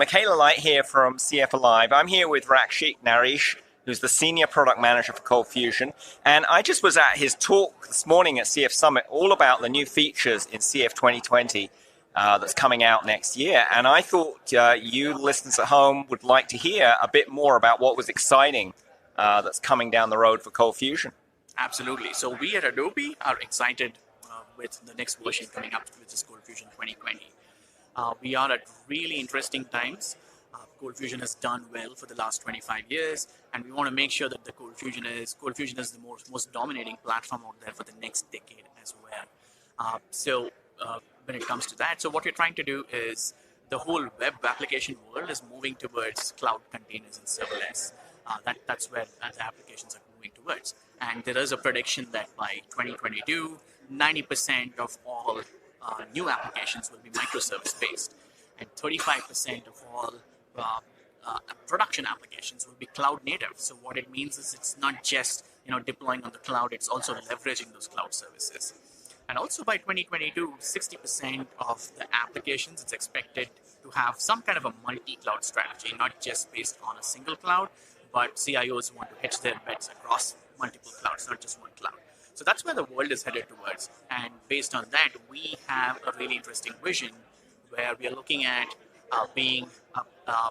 Michaela Light here from CF Alive. I'm here with Rakshith Naresh, who's the Senior Product Manager for ColdFusion. And I just was at his talk this morning at CF Summit all about the new features in CF 2020 that's coming out next year. And I thought you listeners at home would like to hear a bit more about what was exciting that's coming down the road for ColdFusion. Absolutely. So we at Adobe are excited with the next version coming up, which is ColdFusion 2020. We are at really interesting times. ColdFusion has done well for the last 25 years, and we want to make sure that the ColdFusion is the most dominating platform out there for the next decade as well. When it comes to that, so what we're trying to do is the whole web application world is moving towards cloud containers and serverless. That's where the applications are moving towards. And there is a prediction that by 2022, 90% of all new applications will be microservice-based, and 35% of all production applications will be cloud native. So what it means is it's not just deploying on the cloud; it's also leveraging those cloud services. And also by 2022, 60% of the applications it's expected to have some kind of a multi-cloud strategy, not just based on a single cloud, but CIOs want to hedge their bets across multiple clouds, not just one cloud. So that's where the world is headed towards. And based on that, we have a really interesting vision where we are looking at being a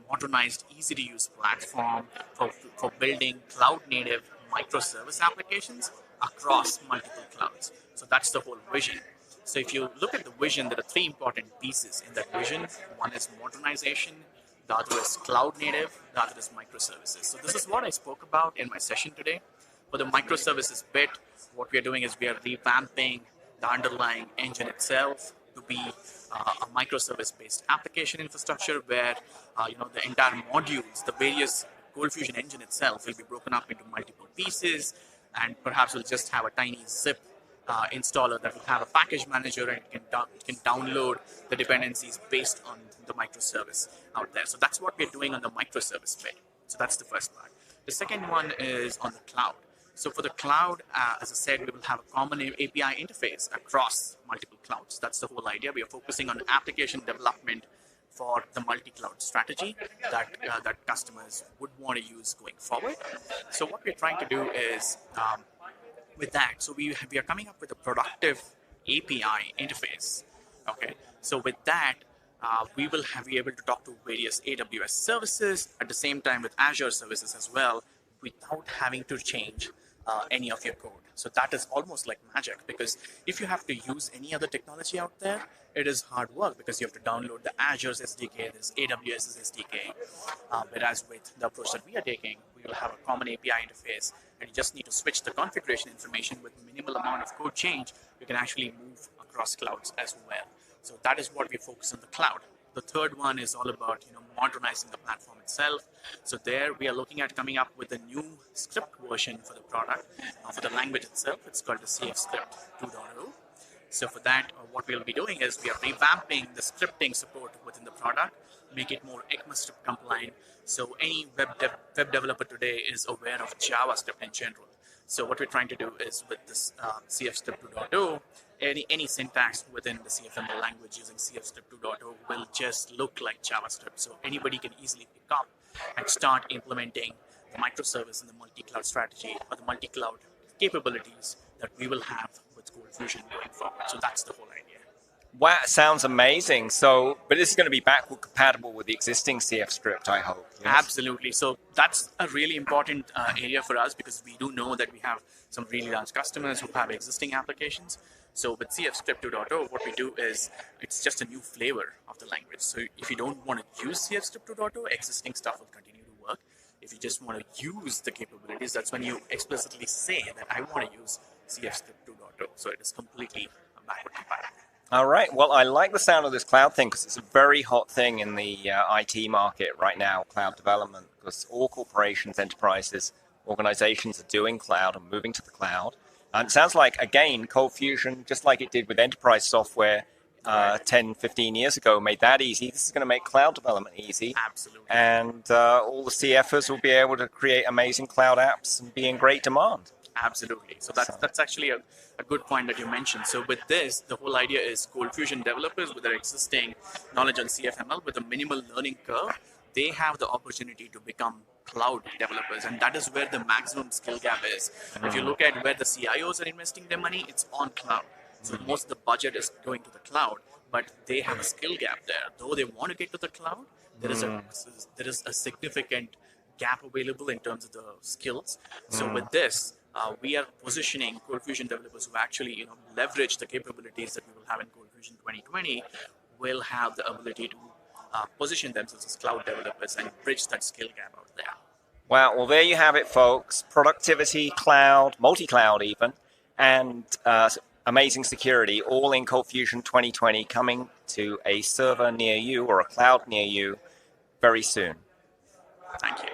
modernized, easy-to-use platform for building cloud-native microservice applications across multiple clouds. So that's the whole vision. So if you look at the vision, there are three important pieces in that vision. One is modernization, the other is cloud native, the other is microservices. So this is what I spoke about in my session today. For the microservices bit, what we are doing is we are revamping the underlying engine itself to be a microservice-based application infrastructure where the entire modules, the various ColdFusion engine itself will be broken up into multiple pieces, and perhaps we'll just have a tiny zip installer that will have a package manager, and it can download the dependencies based on the microservice out there. So that's what we're doing on the microservice bit. So that's the first part. The second one is on the cloud. So for the cloud, as I said, we will have a common API interface across multiple clouds. That's the whole idea. We are focusing on application development for the multi-cloud strategy that customers would want to use going forward. So what we're trying to do is with that, so we are coming up with a productive API interface. Okay, so with that, we will be able to talk to various AWS services at the same time with Azure services as well, without having to change any of your code. So that is almost like magic, because if you have to use any other technology out there, it is hard work because you have to download the Azure's SDK, there's AWS's SDK. Whereas with the approach that we are taking, we will have a common API interface, and you just need to switch the configuration information with minimal amount of code change. You can actually move across clouds as well. So that is what we focus on the cloud. The third one is all about modernizing the platform itself. So there we are looking at coming up with a new script version for the product. For the language itself, it's called the CF Script 2.0. So for that, what we'll be doing is we are revamping the scripting support within the product, make it more ECMAScript compliant. So any web developer today is aware of JavaScript in general. So what we're trying to do is with this CF Script 2.0, any syntax within the CFML language using CF Script 2.0 will just look like JavaScript. So anybody can easily pick up and start implementing the microservice and the multi-cloud strategy or the multi-cloud capabilities that we will have with ColdFusion going forward. So that's the whole idea. Wow, sounds amazing. So, but this is going to be backward compatible with the existing CF script, I hope. Yes? Absolutely. So that's a really important area for us, because we do know that we have some really large customers who have existing applications. So with CF Script 2.0, what we do is it's just a new flavor of the language. So if you don't want to use CF Script 2.0, existing stuff will continue to work. If you just want to use the capabilities, that's when you explicitly say that I want to use CF Script 2.0. So it is completely backward compatible. All right. Well, I like the sound of this cloud thing because it's a very hot thing in the IT market right now, cloud development, because all corporations, enterprises, organizations are doing cloud and moving to the cloud. And it sounds like, again, ColdFusion, just like it did with enterprise software 10, 15 years ago, made that easy. This is going to make cloud development easy. Absolutely. And all the CFers will be able to create amazing cloud apps and be in great demand. Absolutely. So that's actually a good point that you mentioned. So with this, the whole idea is ColdFusion developers with their existing knowledge on CFML with a minimal learning curve, they have the opportunity to become cloud developers, and that is where the maximum skill gap is. If you look at where the CIOs are investing their money, it's on cloud. So most of the budget is going to the cloud, but they have a skill gap there. Though they want to get to the cloud, there is a significant gap available in terms of the skills. So with this, we are positioning ColdFusion developers who actually leverage the capabilities that we will have in ColdFusion 2020 will have the ability to position themselves as cloud developers and bridge that skill gap out there. Wow. Well, there you have it, folks. Productivity, cloud, multi-cloud even, and amazing security, all in ColdFusion 2020, coming to a server near you or a cloud near you very soon. Thank you.